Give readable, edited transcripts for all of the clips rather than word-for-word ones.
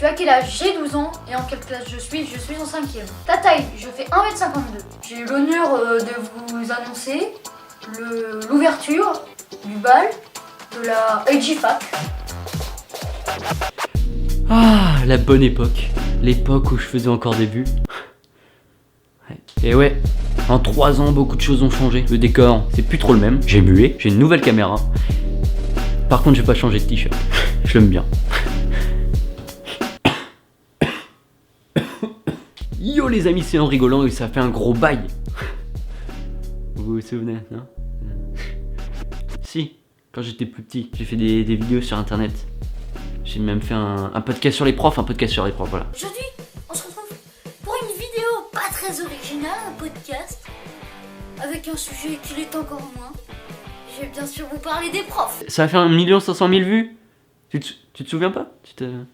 Tu as quel âge? J'ai 12 ans. Et en quelle classe je suis? Je suis en 5e. Ta taille? Je fais 1m52. J'ai l'honneur de vous annoncer l'ouverture du bal de la AGFAC. Ah, la bonne époque. L'époque où je faisais encore des vues. Et ouais, en 3 ans, beaucoup de choses ont changé. Le décor, c'est plus trop le même. J'ai mué, j'ai une nouvelle caméra. Par contre, j'ai pas changé de t-shirt. Je l'aime bien. Yo les amis, c'est Henri Golan et ça fait un gros bail. Vous vous souvenez, non? Si, quand j'étais plus petit, j'ai fait des vidéos sur internet. J'ai même fait un podcast sur les profs, voilà. Aujourd'hui, on se retrouve pour une vidéo pas très originale, un podcast avec un sujet qui l'est encore moins. Je vais bien sûr vous parler des profs. Ça a fait 1 500 000 vues. Tu te souviens pas?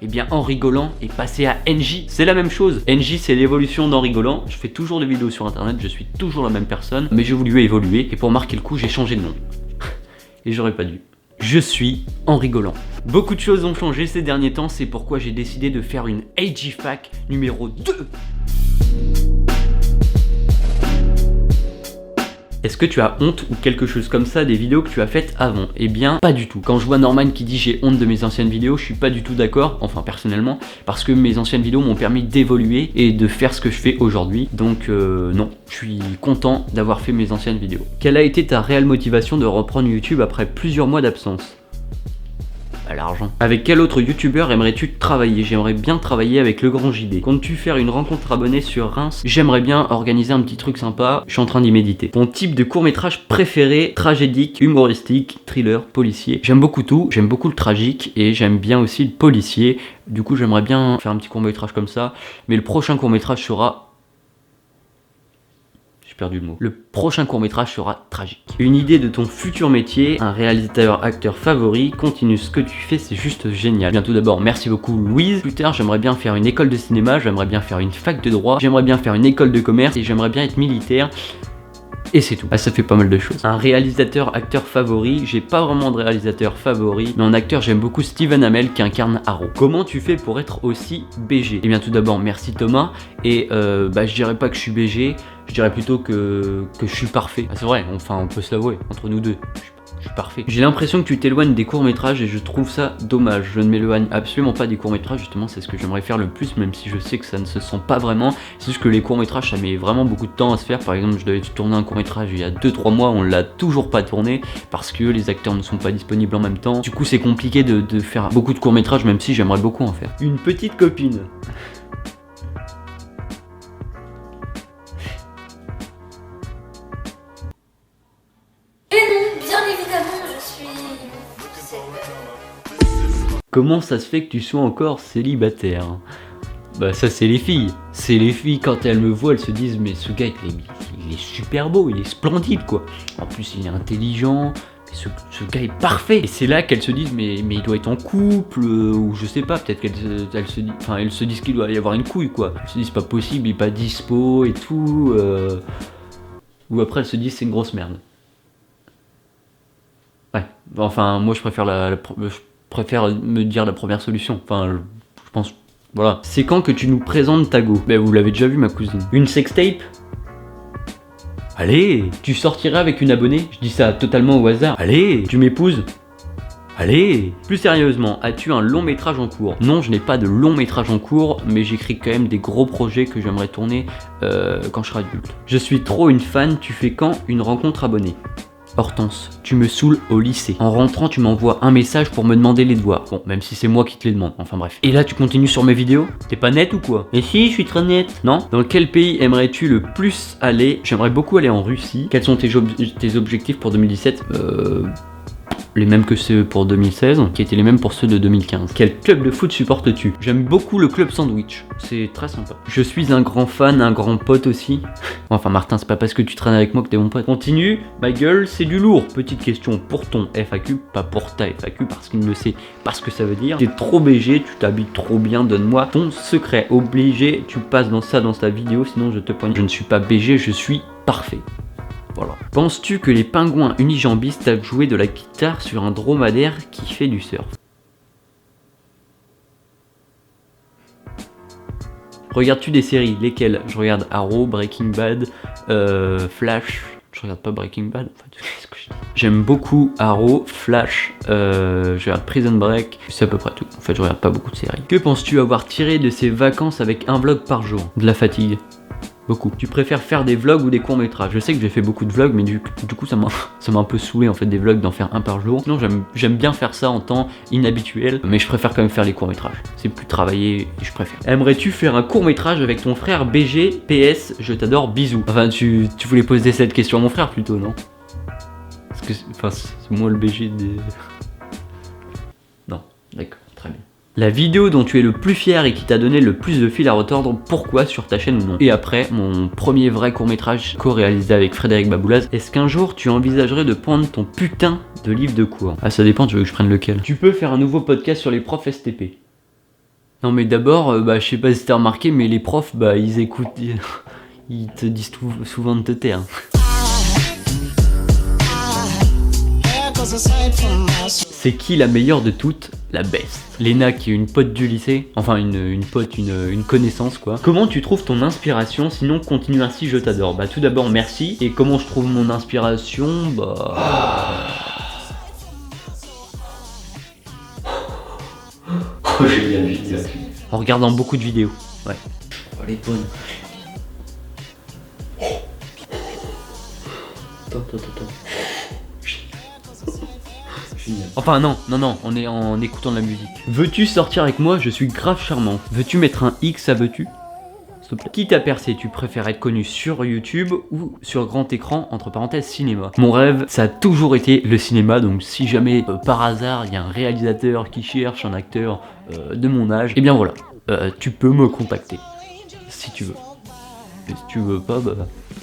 Eh bien, Henri Golan est passé à NJ. C'est la même chose. NJ, c'est l'évolution d'Henri Golan. Je fais toujours des vidéos sur internet, je suis toujours la même personne, mais j'ai voulu évoluer et pour marquer le coup, j'ai changé de nom. Et j'aurais pas dû. Je suis Henri Golan. Beaucoup de choses ont changé ces derniers temps, c'est pourquoi j'ai décidé de faire une AGFAC numéro 2. Est-ce que tu as honte ou quelque chose comme ça des vidéos que tu as faites avant? Eh bien, pas du tout. Quand je vois Norman qui dit j'ai honte de mes anciennes vidéos, je suis pas du tout d'accord, enfin personnellement, parce que mes anciennes vidéos m'ont permis d'évoluer et de faire ce que je fais aujourd'hui. Donc non, je suis content d'avoir fait mes anciennes vidéos. Quelle a été ta réelle motivation de reprendre YouTube après plusieurs mois d'absence? L'argent. Avec quel autre youtubeur aimerais-tu travailler? J'aimerais bien travailler avec le grand JD. Comptes-tu faire une rencontre abonnée sur Reims? J'aimerais bien organiser un petit truc sympa, je suis en train d'y méditer. Ton type de court-métrage préféré? Tragédique, humoristique, thriller, policier? J'aime beaucoup tout, j'aime beaucoup le tragique et j'aime bien aussi le policier. Du coup j'aimerais bien faire un petit court-métrage comme ça, mais le prochain court-métrage sera... perdu le mot. Le prochain court-métrage sera tragique. Une idée de ton futur métier, un réalisateur acteur favori, continue ce que tu fais, c'est juste génial. Bien tout d'abord, merci beaucoup Louise. Plus tard, j'aimerais bien faire une école de cinéma, j'aimerais bien faire une fac de droit, j'aimerais bien faire une école de commerce et j'aimerais bien être militaire. Et c'est tout. Ah, ça fait pas mal de choses. Un réalisateur acteur favori, j'ai pas vraiment de réalisateur favori, mais en acteur j'aime beaucoup Steven Amell qui incarne Arrow. Comment tu fais pour être aussi BG? Eh bien tout d'abord merci Thomas, et je dirais pas que je suis BG, je dirais plutôt que je suis parfait. Ah, c'est vrai, enfin on peut se l'avouer, entre nous deux. Je suis parfait. J'ai l'impression que tu t'éloignes des courts-métrages et je trouve ça dommage. Je ne m'éloigne absolument pas des courts-métrages, justement c'est ce que j'aimerais faire le plus, même si je sais que ça ne se sent pas vraiment. C'est juste que les courts-métrages ça met vraiment beaucoup de temps à se faire. Par exemple, je devais tourner un court-métrage il y a 2-3 mois, on l'a toujours pas tourné parce que les acteurs ne sont pas disponibles en même temps. Du coup c'est compliqué de faire beaucoup de courts-métrages, même si j'aimerais beaucoup en faire. Une petite copine. Comment ça se fait que tu sois encore célibataire? Bah ça c'est les filles. C'est les filles quand elles me voient, elles se disent mais ce gars il est super beau, il est splendide quoi. En plus il est intelligent, ce gars est parfait. Et c'est là qu'elles se disent mais il doit être en couple ou je sais pas, peut-être elles se disent qu'il doit y avoir une couille quoi. Elles se disent pas possible, il est pas dispo et tout. Ou après elles se disent c'est une grosse merde. Ouais, enfin moi je préfère je préfère me dire la première solution. Enfin, je pense... Voilà. C'est quand que tu nous présentes ta go? Ben, vous l'avez déjà vu, ma cousine. Une sextape? Allez! Tu sortirais avec une abonnée? Je dis ça totalement au hasard. Allez! Tu m'épouses? Allez! Plus sérieusement, as-tu un long métrage en cours? Non, je n'ai pas de long métrage en cours, mais j'écris quand même des gros projets que j'aimerais tourner quand je serai adulte. Je suis trop une fan, tu fais quand une rencontre abonnée? Hortense, tu me saoules au lycée. En rentrant, tu m'envoies un message pour me demander les devoirs. Bon, même si c'est moi qui te les demande, enfin bref. Et là, tu continues sur mes vidéos? T'es pas net ou quoi? Et si, je suis très net. Non? Dans quel pays aimerais-tu le plus aller? J'aimerais beaucoup aller en Russie. Quels sont tes objectifs pour 2017? Les mêmes que ceux pour 2016, qui étaient les mêmes pour ceux de 2015. Quel club de foot supportes-tu? J'aime beaucoup le club Sandwich, c'est très sympa. Je suis un grand fan, un grand pote aussi. Enfin Martin, c'est pas parce que tu traînes avec moi que t'es mon pote. Continue, ma gueule, c'est du lourd. Petite question pour ton FAQ, pas pour ta FAQ, parce qu'il ne sait pas ce que ça veut dire. T'es trop BG, tu t'habilles trop bien, donne-moi ton secret. Obligé, tu passes dans ta vidéo, sinon je te poigne. Je ne suis pas BG, je suis parfait. Voilà. Penses-tu que les pingouins unijambistes savent jouer de la guitare sur un dromadaire qui fait du surf? Regardes-tu des séries? Lesquelles? Je regarde Arrow, Breaking Bad, Flash. Je regarde pas Breaking Bad. En fait, qu'est-ce que je dis? J'aime beaucoup Arrow, Flash, je regarde Prison Break, c'est à peu près tout. En fait, je regarde pas beaucoup de séries. Que penses-tu avoir tiré de ces vacances avec un vlog par jour? De la fatigue. Beaucoup. Tu préfères faire des vlogs ou des courts-métrages? Je sais que j'ai fait beaucoup de vlogs, mais du coup ça m'a un peu saoulé en fait des vlogs, d'en faire un par jour. Sinon j'aime bien faire ça en temps inhabituel, mais je préfère quand même faire les courts-métrages. C'est plus travaillé et je préfère. Aimerais-tu faire un court-métrage avec ton frère BG? PS, je t'adore, bisous. Enfin, tu voulais poser cette question à mon frère plutôt, non? Parce que c'est moi le BG des... Non, d'accord, très bien. La vidéo dont tu es le plus fier et qui t'a donné le plus de fil à retordre, pourquoi sur ta chaîne ou non? Et après, mon premier vrai court-métrage co-réalisé avec Frédéric Baboulaz. Est-ce qu'un jour tu envisagerais de prendre ton putain de livre de cours? Ah, ça dépend, tu veux que je prenne lequel? Tu peux faire un nouveau podcast sur les profs STP. Non mais d'abord, je sais pas si t'as remarqué, mais les profs, ils écoutent, ils te disent souvent de te taire. C'est qui la meilleure de toutes? La best. Léna, qui est une pote du lycée, enfin une pote, une connaissance quoi. Comment tu trouves ton inspiration? Sinon continue ainsi, je t'adore. Bah tout d'abord merci. Et comment je trouve mon inspiration? En regardant beaucoup de vidéos. Ouais. Oh, elle est bonne. Attends. Enfin non, on est en écoutant de la musique. Veux-tu sortir avec moi? Je suis grave charmant. Veux-tu mettre un X à veux-tu? S'il te plaît. Qui t'a percé? Tu préfères être connu sur YouTube ou sur grand écran, entre parenthèses cinéma? Mon rêve, ça a toujours été le cinéma, donc si jamais par hasard il y a un réalisateur qui cherche un acteur de mon âge, et bien voilà, tu peux me contacter si tu veux. Et si tu veux pas,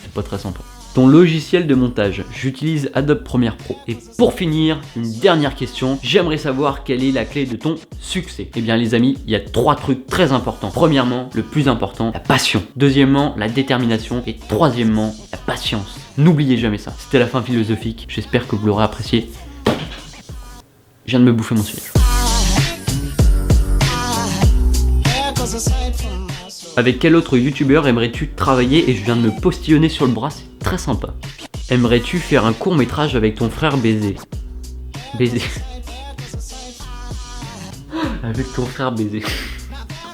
c'est pas très sympa. Ton logiciel de montage, j'utilise Adobe Premiere Pro. Et pour finir, une dernière question, j'aimerais savoir quelle est la clé de ton succès. Eh bien les amis, il y a 3 trucs très importants. Premièrement, le plus important, la passion. Deuxièmement, la détermination. Et troisièmement, la patience. N'oubliez jamais ça. C'était la fin philosophique, j'espère que vous l'aurez apprécié. Je viens de me bouffer mon siège. Avec quel autre youtubeur aimerais-tu travailler? Et je viens de me postillonner sur le bras, c'est très sympa. Aimerais-tu faire un court métrage avec ton frère Baiser? Avec ton frère Baiser.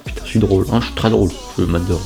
Putain, je suis drôle, hein, je suis très drôle, je m'adore.